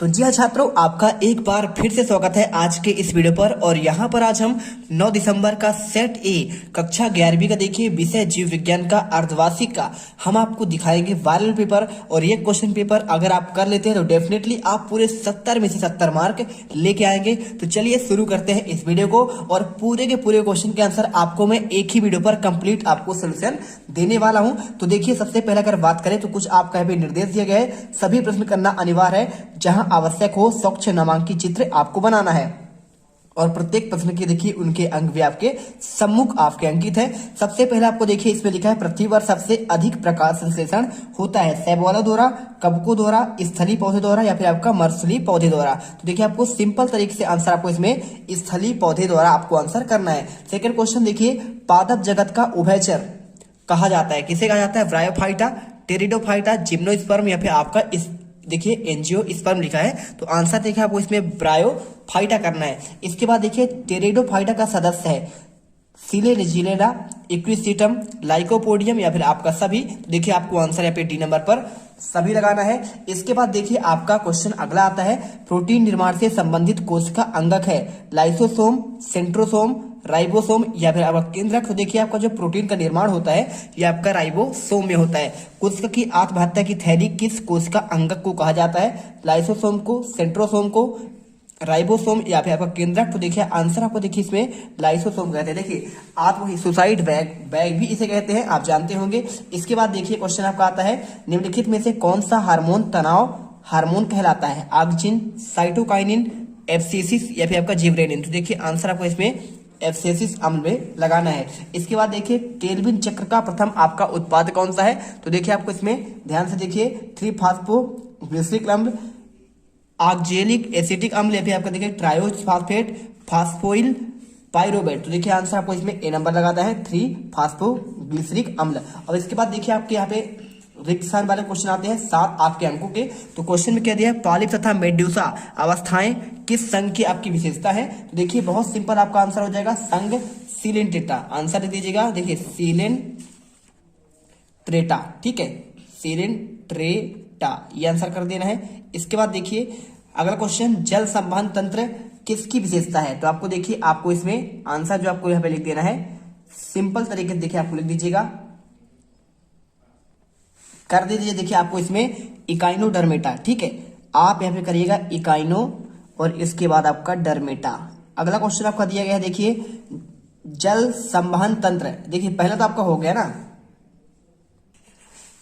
तो जी हाँ छात्रों, आपका एक बार फिर से स्वागत है आज के इस वीडियो पर। और यहाँ पर आज हम 9 दिसंबर का सेट ए कक्षा 11वीं का देखिए विषय जीव विज्ञान का अर्धवार्षिक का हम आपको दिखाएंगे वायरल पेपर। और ये क्वेश्चन पेपर अगर आप कर लेते हैं तो डेफिनेटली आप पूरे 70 में से 70 मार्क लेके आएंगे। तो चलिए शुरू करते हैं इस वीडियो को, और पूरे के पूरे क्वेश्चन के आंसर आपको मैं एक ही वीडियो पर कंप्लीट आपको सोल्यूशन देने वाला हूं। तो देखिए, सबसे पहले अगर बात करें तो कुछ आपका यहाँ पे निर्देश दिए गए हैं। सभी प्रश्न करना अनिवार्य है, जहां आवश्यक हो स्वच्छ नामांकित चित्र आपको बनाना है। और प्रत्येक प्रश्न के देखिए उनके अंक भी आपके सम्मुख आपके अंकित है। सबसे पहले आपको देखिए इसमें लिखा है पृथ्वी पर सबसे अधिक प्रकाश संश्लेषण होता है शैवालों द्वारा, कवकों द्वारा, स्थलीय पौधे द्वारा या फिर आपका मर्सलीय पौधे द्वारा। तो देखिए आपको सिंपल तरीके से आंसर आपको इसमें स्थलीय पौधे द्वारा आपको आंसर करना है। सेकंड क्वेश्चन देखिए, पादप जगत का उभयचर कहा जाता है, किसे कहा जाता है? ब्रायोफाइटा, टेरिडोफाइटा, जिम्नोस्पर्म या फिर आपका इस देखिए एंजियोस्पर्म लिखा है। तो आंसर देखिए आपको इसमें ब्रायोफाइटा करना है। इसके बाद देखिए टेरिडोफाइटा का सदस्य है सिलेजिलेला, इक्विसिटम, लाइकोपोडियम या फिर आपका सभी। देखिए आपको आंसर यहाँ पे डी नंबर पर सभी लगाना है। इसके बाद देखिए आपका क्वेश्चन अगला आता है, प्रोटीन निर्माण से संबंधित कोश का अंगक है लाइसोसोम, सेंट्रोसोम, राइबोसोम या फिर आपका केंद्रक। तो देखिए आपका जो प्रोटीन का निर्माण होता है ये आपका राइबोसोम में होता है। कोशिका की आत्महत्या की थैली किस कोशिका अंगक को कहा जाता है? लाइसोसोम को, सेंट्रोसोम को, राइबोसोम या फिर आपका केंद्रक। तो देखिए आंसर आपको देखिए इसमें लाइसोसोम कहते हैं। देखिए आत्म सुसाइड बैग भी इसे कहते हैं, आप जानते होंगे। इसके बाद देखिए क्वेश्चन आपका आता है, निम्नलिखित में से कौन सा हार्मोन तनाव हार्मोन कहलाता है? ऑक्सिन, साइटोकाइनिन, एब्सिसिस या फिर आपका जिबरेलिन। तो देखिए आंसर आपको इसमें एब्सिसिस अम्ल में लगाना है। इसके बाद देखिए केल्विन चक्र का प्रथम आपका उत्पाद कौन सा है? तो देखिए आपको इसमें ध्यान से देखिए 3-फॉस्फोग्लिसरिक अम्ल, ऑक्जेलिक एसिटिक अम्ल या फिर आपका देखिए ट्रायोफॉस्फेट, फास्फोइल पाइरोवेट। तो देखिए आंसर आपको इसमें ए नंबर लगाना है 3-फॉस्फोग्लिसरिक अम्ल। और इसके बाद देखिए आपके यहाँ पे रिक्त स्थान वाले क्वेश्चन आते हैं 7 आपके अंकों के। तो क्वेश्चन में क्या दिया है, पॉलिप तथा मेड्यूसा अवस्थाएं किस संघ की आपकी विशेषता है? तो देखिए बहुत सिंपल आपका आंसर हो जाएगा संघ सीलेंट्रेटा। आंसर दे दीजिएगा, देखिए सीलेंट्रेटा, ठीक है, सीलेंट्रेटा ये आंसर कर देना है। इसके बाद देखिए अगला क्वेश्चन, जल संवहन तंत्र किसकी विशेषता है? तो आपको देखिए आपको इसमें आंसर जो आपको यहाँ पे लिख देना है सिंपल तरीके से देखिए आपको लिख दीजिएगा, कर दीजिए। देखिए आपको इसमें इकाइनोडर्मेटा, ठीक है, आप यहाँ पे करिएगा इकाइनो और इसके बाद आपका डर्मेटा। अगला क्वेश्चन आपका दिया गया है, देखिए जल संवहन तंत्र। देखिए पहला तो आपका हो गया ना,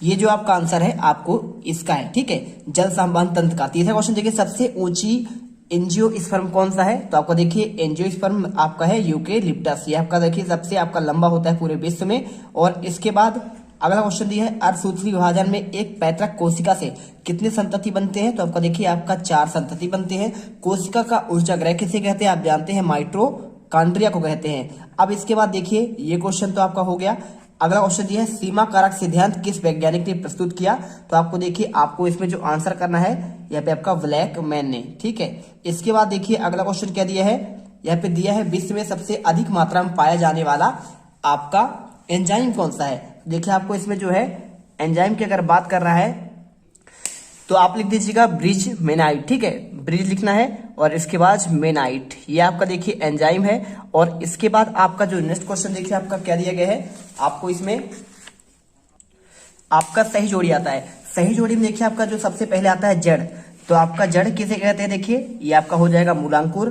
ये जो आपका आंसर है आपको इसका है, ठीक है, जल संवहन तंत्र का। तीसरा क्वेश्चन देखिए, सबसे ऊंची एंजियोस्पर्म कौन सा है? तो आपको देखिए एंजियोस्पर्म आपका है यूकेलिप्टस, ये आपका देखिए सबसे आपका लंबा होता है पूरे विश्व में। और इसके बाद अगला क्वेश्चन दिया है, अर्धसूत्री विभाजन में एक पैतृक कोशिका से कितने संतति बनते हैं? तो आपका देखिए आपका 4 संतति बनते हैं। कोशिका का ऊर्जागृह किसे कहते हैं? आप जानते हैं माइटोकॉन्ड्रिया को कहते हैं। अब इसके बाद देखिए ये क्वेश्चन तो आपका हो गया। अगला क्वेश्चन दिया है, सीमा कारक सिद्धांत किस वैज्ञानिक ने प्रस्तुत किया? तो आपको देखिए आपको इसमें जो आंसर करना है यहाँ पे आपका ब्लैकमैन ने, ठीक है। इसके बाद देखिए अगला क्वेश्चन क्या दिया है, यहाँ पे दिया है विश्व में सबसे अधिक मात्रा में पाया जाने वाला आपका एंजाइम कौन सा है? देखिए आपको इसमें जो है एंजाइम की अगर बात कर रहा है तो आप लिख दीजिएगा ब्रिज मेनाइट, ठीक है, ब्रिज लिखना है और इसके बाद मेनाइट, ये आपका देखिए एंजाइम है। और इसके बाद आपका जो नेक्स्ट क्वेश्चन देखिए आपका क्या दिया गया है, आपको इसमें आपका सही जोड़ी आता है। सही जोड़ी में देखिए आपका जो सबसे पहले आता है जड़। तो आपका जड़ किसे कहते हैं? देखिए ये आपका हो जाएगा मूलांकुर,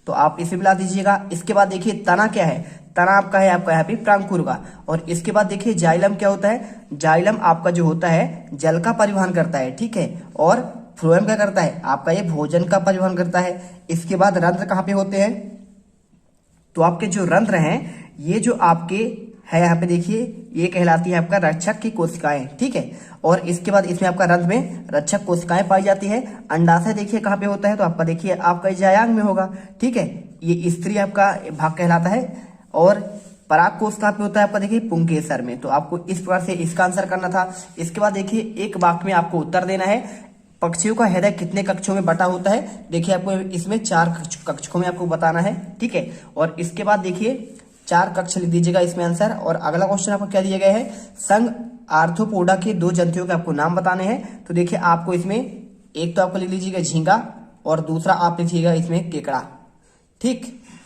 तो आप इसे मिला दीजिएगा। इसके बाद देखिए तना क्या है? तना आपका है आपका यहाँ पे प्रांकुर का। और इसके बाद देखिए जाइलम क्या होता है? जाइलम आपका जो होता है जल का परिवहन करता है, ठीक है। और फ्लोएम क्या करता है? आपका ये भोजन का परिवहन करता है। इसके बाद रंध्र कहाँ पे होते हैं? तो आपके जो रंध्र हैं ये जो आपके है यहाँ पे देखिए ये कहलाती है आपका रक्षक की कोशिकाएं, ठीक है। और इसके बाद इसमें आपका रंध्र में रक्षक कोशिकाएं पाई जाती है। अंडाशय देखिए कहाँ पे होता है? तो आपका देखिए आपका जायांग में होगा, ठीक है, ये स्त्री आपका भाग कहलाता है। और पराग कोश कहाँ पे होता है? आपका देखिए पुंकेसर में। तो आपको इस प्रकार से इसका आंसर करना था। इसके बाद देखिए एक वाक्य में आपको उत्तर देना है, पक्षियों का हृदय कितने कक्षों में बटा होता है? देखिए आपको इसमें 4 कक्षों में आपको बताना है, ठीक है। और इसके बाद देखिए 4 कक्ष लिख दीजिएगा इसमें आंसर। और अगला क्वेश्चन आपको क्या दिया गया है, संघ आर्थ्रोपोडा के 2 जंतुओं के आपको नाम बताने हैं। तो देखिए आपको इसमें एक तो आपको लिख लीजिएगा झींगा और दूसरा आप लिखिएगा इसमें केकड़ा। ठीक,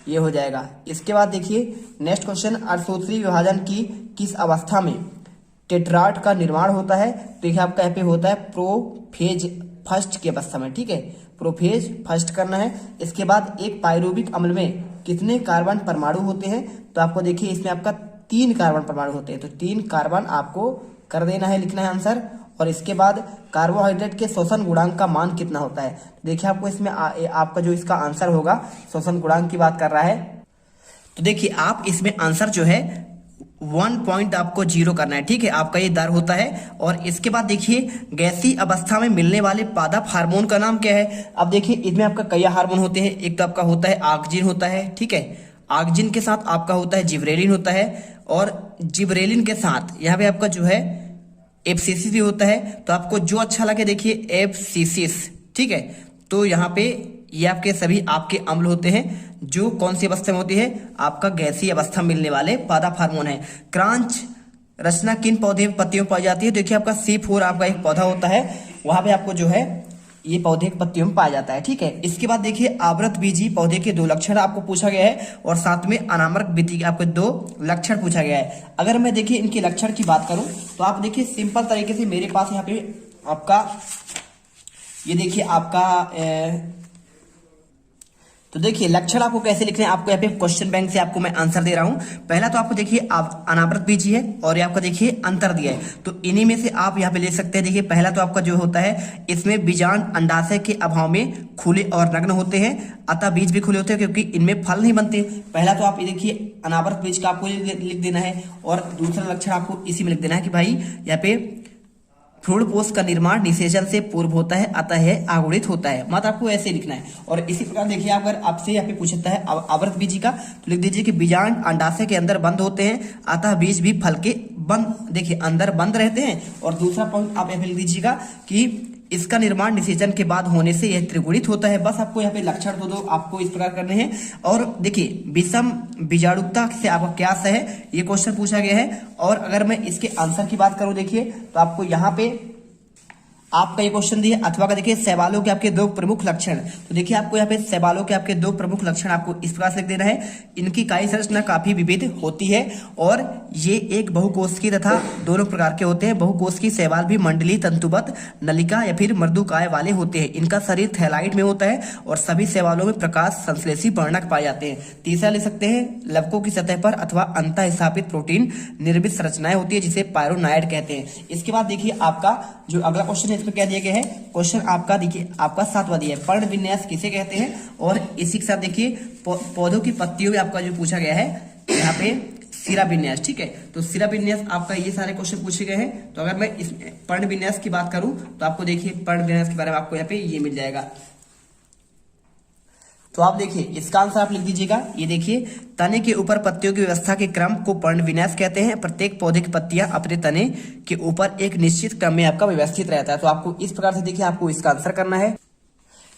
ये हो जाएगा। इसके बाद देखिए नेक्स्ट क्वेश्चन, अर्धसूत्री विभाजन की किस अवस्था में टेट्राड का निर्माण होता है? देखिए आपका यहाँ पे होता है प्रोफेज फर्स्ट की अवस्था में। ठीक है, प्रोफेज फर्स्ट करना है। इसके बाद एक पायरुविक अम्ल में कितने कार्बन परमाणु होते हैं? तो आपको देखिए इसमें आपका 3 कार्बन परमाणु होते हैं, तो 3 कार्बन आपको कर देना है, लिखना है आंसर। और इसके बाद कार्बोहाइड्रेट के शोषण गुणांक का मान कितना होता है? देखिए आपको इसमें आपका जो इसका आंसर होगा शोषण गुणांक की बात कर रहा है, तो देखिए आप इसमें आंसर जो है 1 पॉइंट आपको 0 करना है। ठीक है, आपका ये दर होता है। और इसके बाद देखिए गैसीय अवस्था में मिलने वाले पादप हार्मोन का नाम क्या है? अब देखिए इसमें आपका कई हार्मोन होते हैं। एक तो आपका होता है ऑक्जिन होता है। ठीक है, ऑक्जिन के साथ आपका होता है जिबरेलिन होता है, और जिबरेलिन के साथ यहाँ पे आपका जो है एफसीसी भी होता है। तो आपको जो अच्छा लगे देखिए एफसीसिस। ठीक है, तो यहाँ पे ये आपके सभी आपके अम्ल होते हैं जो कौन सी अवस्था में होती है? आपका गैसीय अवस्था में मिलने वाले पादप हार्मोन है। क्रांच रचना किन पौधे पत्तियों में पाई जाती है? देखिए आपका C4 आपका एक पौधा होता है, वहां पे आपको जो है ये पौधे की पत्तियों में पाया जाता है। ठीक है, इसके बाद देखिए आवृत बीजी पौधे के 2 लक्षण आपको पूछा गया है, और साथ में अनामक बीजी के आपको 2 लक्षण पूछा गया है। अगर मैं देखिए इनके लक्षण की बात करूं तो आप देखिए सिंपल तरीके से मेरे पास यहाँ पे आपका ये देखिए आपका तो देखिए लक्षण आपको कैसे लिखने हैं, आपको यहाँ पे क्वेश्चन बैंक से आपको मैं आंसर दे रहा हूं। पहला तो आपको देखिए आप अनावृत बीजी है, और ये आपका देखिए अंतर दिया है, तो इन्हीं में से आप यहाँ पे ले सकते हैं। देखिए पहला तो आपका जो होता है इसमें बीजांड अंडाशय के अभाव में खुले और नग्न होते हैं, अतः बीज भी खुले होते हैं क्योंकि इनमें फल नहीं बनते। पहला तो आप ये देखिए अनावृत बीज का आपको लिख देना है, और दूसरा लक्षण आपको इसी में लिख देना है कि भाई यहाँ पे भ्रूणपोष का निर्माण निषेचन से पूर्व होता है, अतः यह आगुणित होता है। मात्र आपको ऐसे लिखना है। और इसी प्रकार देखिए अगर आपसे यहाँ पे पूछता है आवृत बीजी का, तो लिख दीजिए कि बीजांड अंडाशय के अंदर बंद होते हैं, अतः बीज भी फल के बंद देखिए अंदर बंद रहते हैं। और दूसरा पॉइंट आप यहाँ पे लिख दीजिएगा कि इसका निर्माण निषेचन के बाद होने से यह त्रिगुणित होता है। बस आपको यहाँ पे लक्षण दो आपको इस प्रकार करने हैं। और देखिए विषम बीजाणुता से आपका क्या है, ये क्वेश्चन पूछा गया है। और अगर मैं इसके आंसर की बात करूं देखिए तो आपको यहाँ पे आपका ये क्वेश्चन दिया अथवा का देखिए शैवालों के आपके 2 प्रमुख लक्षण, तो देखिए आपको यहाँ पे शैवालों के आपके 2 प्रमुख लक्षण आपको इस प्रकार से लिख देना है। इनकी काई संरचना काफी विविध होती है, और ये एक बहुकोशिकीय तथा दोनों प्रकार के होते हैं। बहुकोशिकीय शैवाल भी मंडलीय तंतुबद्ध नलिका या फिर मृदुकाय वाले होते हैं। इनका शरीर थैलाइड में होता है, और सभी शैवालों में प्रकाश संश्लेषी वर्णक पाए जाते हैं। तीसरा ले सकते हैं लवकों की सतह पर अथवा अंतः स्थापित प्रोटीन निर्मित संरचनाएं होती है जिसे पायरोनाइड कहते हैं। इसके बाद देखिए आपका जो अगला क्वेश्चन है इसमें क्या दिया गया है, क्वेश्चन आपका देखिए आपका 7वां दिया है, पर्ण विन्यास किसे कहते हैं? और इसी के साथ देखिए पौधों की पत्तियों में आपका जो पूछा गया है यहाँ पे सिरा विन्यास। ठीक है, तो सिरा विन्यास आपका ये सारे क्वेश्चन पूछे गए हैं। तो अगर मैं इस पर्ण विन्यास की बात करूं तो आपको देखिए पर्ण विन्यास के बारे में आपको यहाँ पे ये मिल जाएगा। तो आप देखिए इसका आंसर आप लिख दीजिएगा, ये देखिए तने के ऊपर पत्तियों की व्यवस्था के क्रम को पर्णविन्यास कहते हैं। प्रत्येक पौधे की पत्तियां अपने तने के ऊपर एक निश्चित क्रम में आपका व्यवस्थित रहता है। तो आपको इस प्रकार से देखिए आपको इसका आंसर करना है।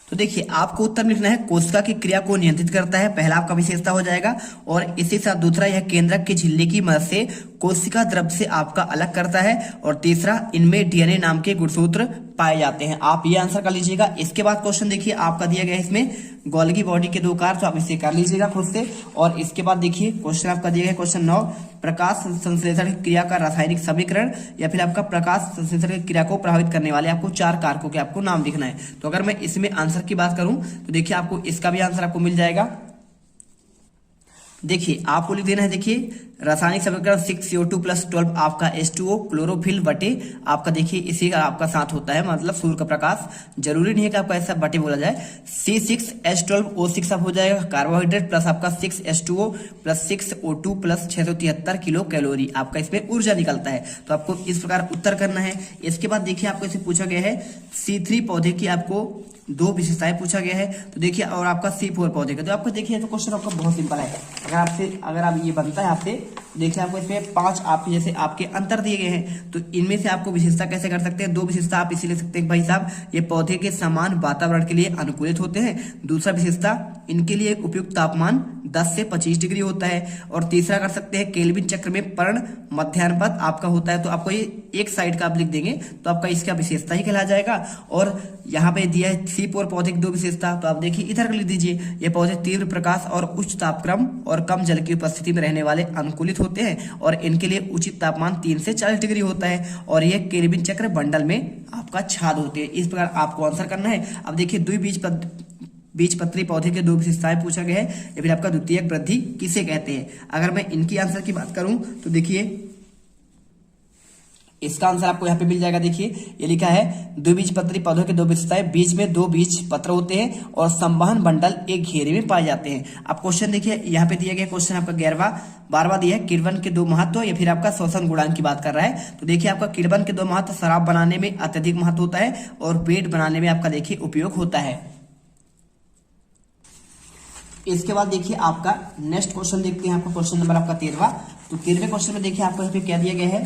तो देखिए आपको उत्तर में लिखना है कोशिका की क्रिया को नियंत्रित करता है, पहला आपका विशेषता हो जाएगा। और इसी साथ दूसरा यह केंद्रक की झिल्ली की मदद से कोशिका द्रव्य से आपका अलग करता है, और तीसरा इनमें डीएनए नाम के गुणसूत्र पाए जाते हैं। आप ये आंसर कर लीजिएगा। इसके बाद क्वेश्चन देखिए आपका दिया गया है इसमें गोल्गी बॉडी के 2 कार्य, तो आप इसे कर लीजिएगा खुद से। और इसके बाद देखिए क्वेश्चन आपका दिया गया क्वेश्चन 9, प्रकाश संश्लेषण क्रिया का रासायनिक समीकरण या फिर आपका प्रकाश संश्लेषण क्रिया को प्रभावित करने वाले आपको 4 कारकों के आपको नाम लिखना है। तो अगर मैं इसमें आंसर की बात करूं तो देखिए आपको इसका भी आंसर आपको मिल जाएगा। देखिए आपको लिख देना है, देखिए रासायनिक समीकरण 6CO2 + 12 आपका H2O क्लोरोफिल बटे आपका देखिए इसी का आपका साथ होता है, मतलब सूर्य का प्रकाश। जरूरी नहीं है कि आपका ऐसा बटे बोला जाए। C6H12O6 अब हो जाएगा कार्बोहाइड्रेट प्लस आपका 6H2O + 6O2 + 673 किलो कैलोरी आपका इसमें ऊर्जा निकलता है। तो आपको इस प्रकार उत्तर करना है। इसके बाद देखिए आपको इसे पूछा गया है C3 पौधे की आपको 2 विशेषताएं पूछा गया है। तो देखिए और आपका C4 पौधे का, तो आपको देखिए तो क्वेश्चन आपका बहुत सिंपल है। अगर आप ये बनता है आपसे देखिए आपको इसमें 5 आपके जैसे आपके अंतर दिए गए हैं, तो इनमें से आपको विशेषता कैसे कर सकते हैं। 2 विशेषता आप इसी ले सकते हैं भाई साहब, ये पौधे के समान वातावरण के लिए अनुकूलित होते हैं। दूसरा विशेषता, इनके लिए उपयुक्त तापमान 10 से 25 डिग्री होता है। और तीसरा कर सकते हैं, केल्विन चक्र में पर्ण मध्यानुपात आपका होता है। तो आपको ये एक साइड का आप लिख देंगे तो आपका इसका विशेषता ही कहला जाएगा। और यहाँ पे दिया है C4 पौधे की 2 विशेषता, तो आप देखिए इधर लिख दीजिए, ये पौधे तीव्र प्रकाश और उच्च तापक्रम और कम जल की उपस्थिति में रहने वाले अनुकूलित होते हैं और इनके लिए उचित तापमान 3 से 40 डिग्री होता है और ये केल्विन चक्र मंडल में आपका छाद होते हैं। इस प्रकार आपको आंसर करना है। अब देखिए द्विबीजपत्री पौधे के 2 विशेषताएं पूछा गया है, या फिर आपका द्वितीयक वृद्धि किसे कहते हैं। अगर मैं इनकी आंसर की बात करूं तो देखिए इसका आंसर आपको यहाँ पे मिल जाएगा। देखिए ये लिखा है द्विबीजपत्री पौधों के 2 विशेषताएं, बीज में 2 बीज पत्र होते हैं और संवहन बंडल एक घेरे में पाए जाते हैं। अब क्वेश्चन देखिए यहाँ पे दिया गया क्वेश्चन आपका 12वां दिया है, किण्वन के 2 महत्व या फिर आपका श्वसन गुणांक की बात कर रहा है। तो देखिए आपका किण्वन के 2 महत्व, शराब बनाने में अत्यधिक महत्व होता है और बेड बनाने में आपका देखिए उपयोग होता है। इसके बाद देखिए आपका नेक्स्ट क्वेश्चन देखते हैं, आपका क्वेश्चन नंबर आपका 13वां। तो 13वें क्वेश्चन में देखिए आपको यहाँ पे क्या दिया गया है।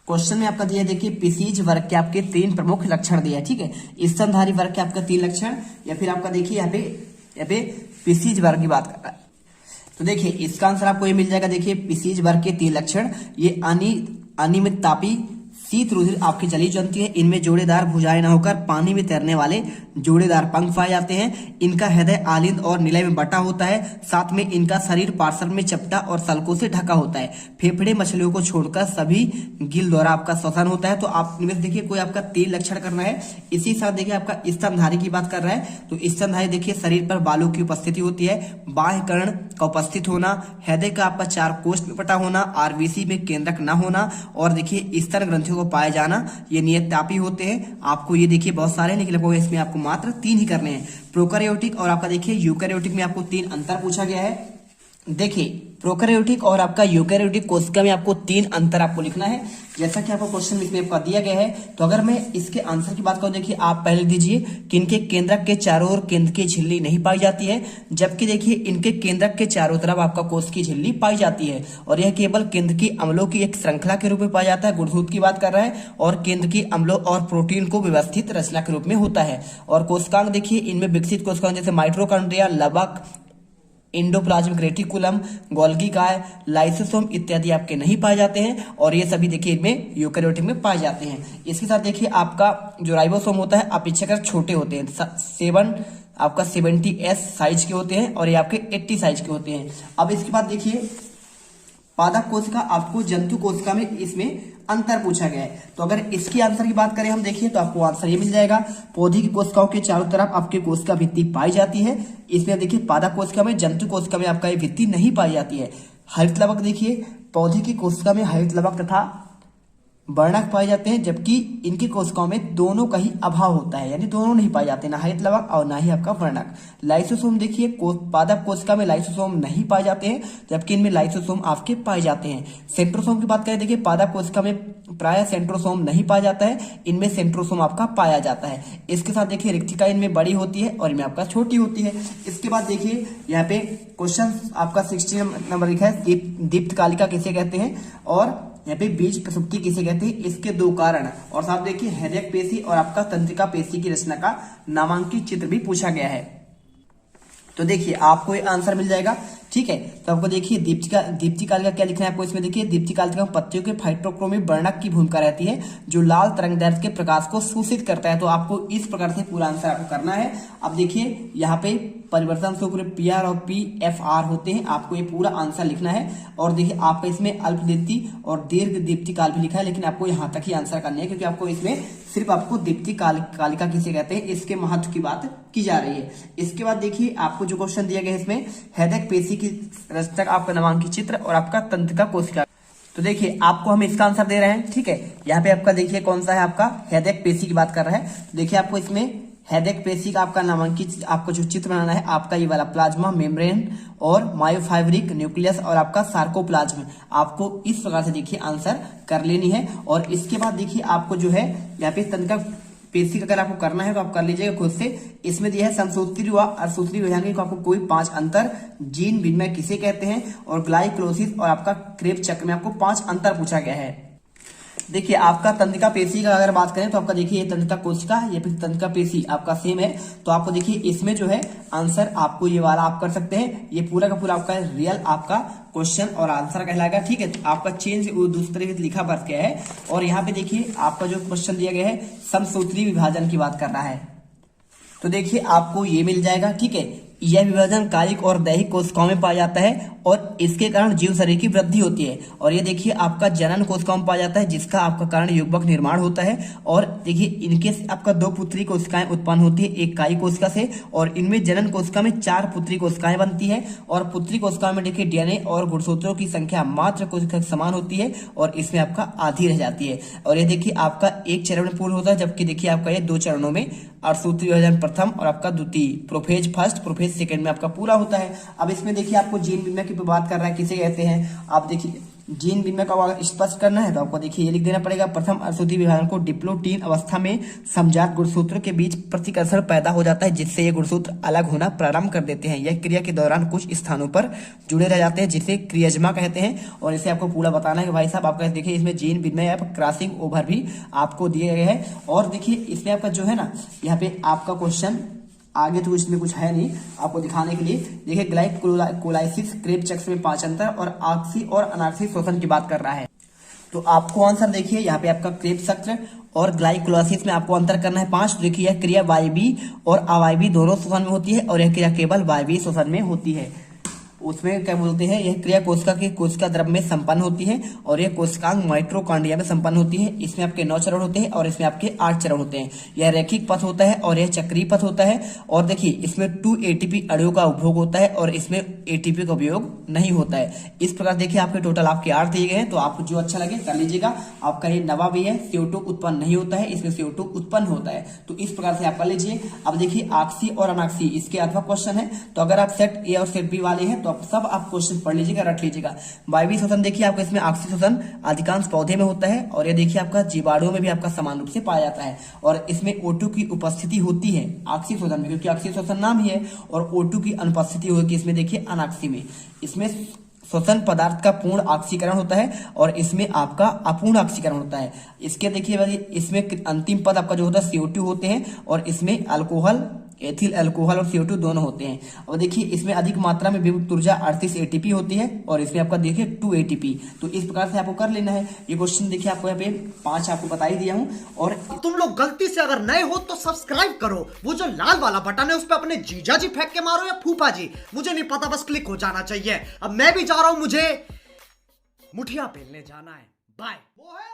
क्वेश्चन में आपका दिया है देखिए पिसीज वर्ग के आपके 3 प्रमुख लक्षण दिया है, ठीक है। स्तनधारी वर्ग के आपका 3 लक्षण, या फिर आपका देखिए यहाँ पे पिसीज वर्ग की बात कर रहा है। तो देखिए इसका आंसर आपको ये मिल जाएगा। देखिए पिसीज वर्ग के 3 लक्षण, ये अनियमित तापी शीत रुधिर आपकी जलीय जंतु है। इनमें जोड़ेदार भुजाएं न होकर पानी में तैरने वाले जोड़ेदार पंख पाए जाते हैं। इनका हृदय आलिंद और निलय में बटा होता है। साथ में इनका शरीर पार्श्व में चपटा और सल्कों से ढका होता है। फेफड़े मछलियों को छोड़कर सभी गिल द्वारा आपका श्वसन होता है। तो आप इनमें देखिए कोई आपका 3 लक्षण करना है। इसी साथ देखिए आपका स्तनधारी की बात कर रहा है। तो स्तनधारी देखिए शरीर पर बालों की उपस्थिति होती है, बाह्य कर्ण का उपस्थित होना, हृदय का आपका 4 कोष्ठ में बटा होना, आरबीसी में केंद्रक न होना और देखिए स्तन ग्रंथियों को पाए जाना, ये नियत तापी होते हैं। आपको ये देखिए बहुत सारे, लेकिन लगभग इसमें आपको मात्र 3 ही करने हैं। प्रोकैरियोटिक और आपका देखिए यूकैरियोटिक में आपको 3 अंतर पूछा गया है। देखिए प्रोकैरियोटिक और आपका यूकैरियोटिक कोशिका में आपको 3 अंतर आपको लिखना है, जैसा कि आपको क्वेश्चन इसमें आपका दिया गया है। तो अगर मैं इसके आंसर की बात करूं, देखिए आप पहले लिख दीजिए कि इनके केंद्रक के चारों ओर केंद्र की झिल्ली नहीं पाई जाती है, जबकि देखिए इनके केंद्रक के चारों तरफ आपका कोष की झिल्ली पाई जाती है और यह केवल केंद्र की अम्लों की एक श्रृंखला के रूप में पाया जाता है। गुणसूत्र की बात कर रहा है और केंद्र की अम्लों और प्रोटीन को व्यवस्थित रचना के रूप में होता है। और कोशिकांग देखिए इनमें विकसित कोशिकांग जैसे माइटोकॉन्ड्रिया, लवक, एंडोप्लाज्मिक रेटिकुलम, गोल्गी काय, लाइसोसोम इत्यादि आपके नहीं पाए जाते हैं और ये सभी देखिए इनमें यूकैरियोटिक में पाए जाते हैं। इसके साथ देखिए आपका जो राइबोसोम होता है अपेक्षाकृत छोटे होते हैं, 70s साइज के होते हैं और ये आपके 80 साइज के होते हैं। अब इसके बाद देखिए पादप कोशिका, आपको जंतु कोशिका में इसमें अंतर पूछा गया है। तो अगर इसकी आंसर की बात करें हम देखिए तो आपको आंसर ये मिल जाएगा। पौधे की कोशिकाओं के चारों तरफ आपकी कोशिका भित्ति पाई जाती है। इसमें देखिए पादप कोशिका में, जंतु कोशिका में आपका ये भित्ति नहीं पाई जाती है। हरित लवक देखिए पौधे की कोशिका में हरित लवक तथा वर्णक पाए जाते हैं, जबकि इनकी कोशिकाओं में दोनों का ही अभाव होता है, यानी दोनों नहीं पाए जाते, ना हरित लवक और ना ही आपका वर्णक। लाइसोसोम देखिए पादप कोशिका में लाइसोसोम नहीं पाए जाते हैं, जबकि इनमें लाइसोसोम आपके पाए जाते हैं। सेंट्रोसोम की बात करें, देखिए पादप कोशिका में प्राय सेंट्रोसोम नहीं पाया जाता है, इनमें सेंट्रोसोम आपका पाया जाता है। इसके साथ देखिए रिक्तिका इनमें बड़ी होती है और इनमें आपका छोटी होती है। इसके बाद देखिए यहाँ पे क्वेश्चन आपका 16 नंबर लिखा है, दीप्तकालिका किसे कहते हैं और यहाँ पे बीज प्रसुप्ति किसे कहते हैं, इसके 2 कारण। और साथ देखिए हृदय पेशी और आपका तंत्रिका पेशी की रचना का नामांकित चित्र भी पूछा गया है। तो देखिए आपको ये आंसर मिल जाएगा, ठीक है। तो आपको देखिए दीप्तिकालिका क्या लिखना है आपको इसमें, देखिए दीप्तिकालिका पत्तियों के फाइटोक्रोमिक वर्णक की भूमिका रहती है, जो लाल तरंगदैर्घ्य के प्रकाश को शोषित करता है। तो आपको इस प्रकार से पूरा आंसर आपको करना है। अब देखिए यहाँ पे परिवर्तन सूत्र PR और PFR होते हैं, आपको ये पूरा आंसर लिखना है। और देखिए आपका इसमें अल्प दीप्ति और दीर्घ दीप्तिकाल भी लिखा है, लेकिन आपको यहाँ तक ही आंसर करना है, क्योंकि आपको इसमें सिर्फ आपको दीप्तिकालिका किसे कहते हैं इसके महत्व की बात की जा रही है। इसके बाद देखिए आपको जो क्वेश्चन दिया गया है इसमें हृदय पेशी की रचना, आपका नामांकित चित्र और आपका तंत्रिका कोशिका। तो देखिए आपको हम इसका आंसर दे रहे हैं, ठीक है। यहाँ पे आपका देखिए कौन सा है, आपका हृदय पेशी की बात कर रहा है। तो देखिए आपको इसमें हृदय पेशी का आपका नामांकित आपको जो चित्र बनाना है, आपका ये वाला प्लाज्मा मेम्ब्रेन और मायोफाइब्रिक न्यूक्लियस और आपका सार्कोप्लाज्म, आपको इस प्रकार से देखिए आंसर कर लेनी है। और इसके बाद देखिए आपको जो है यहाँ पे तंत्रिका पेशी का अगर आपको करना है तो आप कर लीजिएगा खुद से। इसमें दिया है समसूत्री व अर्धसूत्री विभाजन के आपको कोई 5 अंतर, जीन विनिमय किसे कहते हैं, और ग्लाइकोलाइसिस और आपका क्रेब चक्र में आपको 5 अंतर पूछा गया है। देखिए आपका तंत्रिका पेशी का अगर बात करें तो आपका देखिए ये तंत्रिका कोशिका, ये फिर तंत्रिका पेशी आपका सेम है। तो आपको देखिए इसमें जो है आंसर आपको ये वाला आप कर सकते हैं। ये पूरा का पूरा आपका रियल आपका क्वेश्चन और आंसर कहलाएगा। ठीक है, तो आपका चेंज दूसरे तरीके से लिखा बरत गया है। और यहाँ पे देखिए आपका जो क्वेश्चन दिया गया है समसूत्री विभाजन की बात कर रहा है, तो देखिए आपको ये मिल जाएगा। ठीक है, यह विभाजन कायिक और दैहिक कोशिकाओं में पाया जाता है और इसके कारण जीव शरीर की वृद्धि होती है। और ये देखिए आपका जनन कोशिकाओं में पाया जाता है, जिसका आपका कारण युग्मक निर्माण होता है। और देखिए इनके से आपका 2 पुत्री कोशिकाएं उत्पन्न होती है, एक कायिक कोशिका से, और इनमें जनन कोशिका में 4 पुत्री कोशिकाएं बनती है। और पुत्री कोशिकाओं में देखिए डीएनए और गुणसूत्रों की संख्या मात्र कोशिका समान होती है और इसमें आपका आधी रह जाती है। और ये देखिए आपका एक चरण में पूर्ण होता है, जबकि देखिए आपका ये 2 चरणों में अर्धसूत्री विभाजन प्रथम और आपका द्वितीय, प्रोफेज फर्स्ट प्रोफेज सेकंड में आपका पूरा होता है। अब इसमें देखिए आपको जीन विनिमय की बात कर रहा है, किसे कहते हैं। आप देखिए जीन विनिमय का अगर स्पष्ट करना है तो आपको देखिए ये लिख देना पड़ेगा। प्रथम अर्धसूत्री विभाजन को डिप्लोटीन अवस्था में समजात गुणसूत्रों के बीच प्रतिकर्षण पैदा हो जाता है, जिससे ये गुणसूत्र अलग होना प्रारंभ कर देते हैं। यह क्रिया के दौरान कुछ स्थानों पर जुड़े रह जाते हैं, जिसे क्रियजमा कहते हैं। और इसे आपको पूरा बताना है कि भाई साहब आपका देखिए इसमें जीन विनिमय या क्रॉसिंग ओवर भी आपको दिए गए हैं। और देखिए इसमें आपका जो है ना यहाँ पे आपका क्वेश्चन आगे तो इसमें कुछ है नहीं आपको दिखाने के लिए। देखिए ग्लाइकोलाइसिस क्रेब चक्र में 5 अंतर और आक्सी और अनाक्सी शोषण की बात कर रहा है। तो आपको आंसर देखिए यहाँ पे आपका क्रेब चक्र और ग्लाइकोलाइसिस में आपको अंतर करना है 5। देखिए यह क्रिया वायवीय और अवायवीय दोनों शोषण में होती है और यह क्रिया केवल वायवीय शोषण में होती है। उसमें क्या बोलते हैं, यह क्रिया कोशिका द्रव में संपन्न होती है और यह कोशिकांग माइटोकॉन्ड्रिया में संपन्न होती है। इसमें आपके 9 चरण होते हैं और इसमें आपके 8 चरण होते हैं। यह रैखिक पथ होता है और यह चक्रीय पथ होता है। और देखिए इसमें 2 ATP अणुओं का उपभोग होता है और इसमें ATP का उपयोग नहीं होता है। इस प्रकार देखिए आपके टोटल आपके 8 दिए गए हैं, तो आपको जो अच्छा लगे कर लीजिएगा। आपका ये नवा भी है, CO2 उत्पन्न नहीं होता है, इसमें CO2 उत्पन्न होता है। तो इस प्रकार से आप कर लीजिए। अब देखिए आक्सी और अनाक्सी इसके अथवा क्वेश्चन है, तो अगर आप सेट ए और सेट बी वाले हैं तो आप सब आप क्वेश्चन पढ़ लीजिएगा, रख लीजिएगा। वायवीय शोषण देखिए आपको इसमें आक्सी शोषण अधिकांश पौधे में होता है और ये देखिए आपका जीवाणुओं में भी आपका समान रूप से पाया जाता है। और इसमें O2 की उपस्थिति होती है आक्सी शोषण में, क्योंकि आक्सी शोषण नाम ही है। और O2 की अनुपस्थिति होगी इसमें देखिए अनाक्सी में। इसमें श्वसन पदार्थ का पूर्ण ऑक्सीकरण होता है और इसमें आपका अपूर्ण ऑक्सीकरण होता है। इसके देखिए इसमें अंतिम पद आपका जो होता है CO2 होते हैं और इसमें अल्कोहल एथिल अल्कोहल और CO2 दोनों होते हैं। और देखिए इसमें अधिक मात्रा में विभक्त ऊर्जा 38 ATP होती है और इसमें आपका देखिए 2 ATP। तो इस प्रकार से आपको कर लेना है। ये क्वेश्चन देखिए आपको यहाँ पे 5 आपको बता ही दिया हूँ। और तुम लोग गलती से अगर नए हो तो सब्सक्राइब करो, वो जो लाल वाला बटन है उस पर अपने जीजा जी फेंक के मारो या फूफा जी, मुझे नहीं पता, बस क्लिक हो जाना चाहिए। अब मैं भी जा रहा हूं, मुझे मुठिया पेलने जाना है। बाय। वो है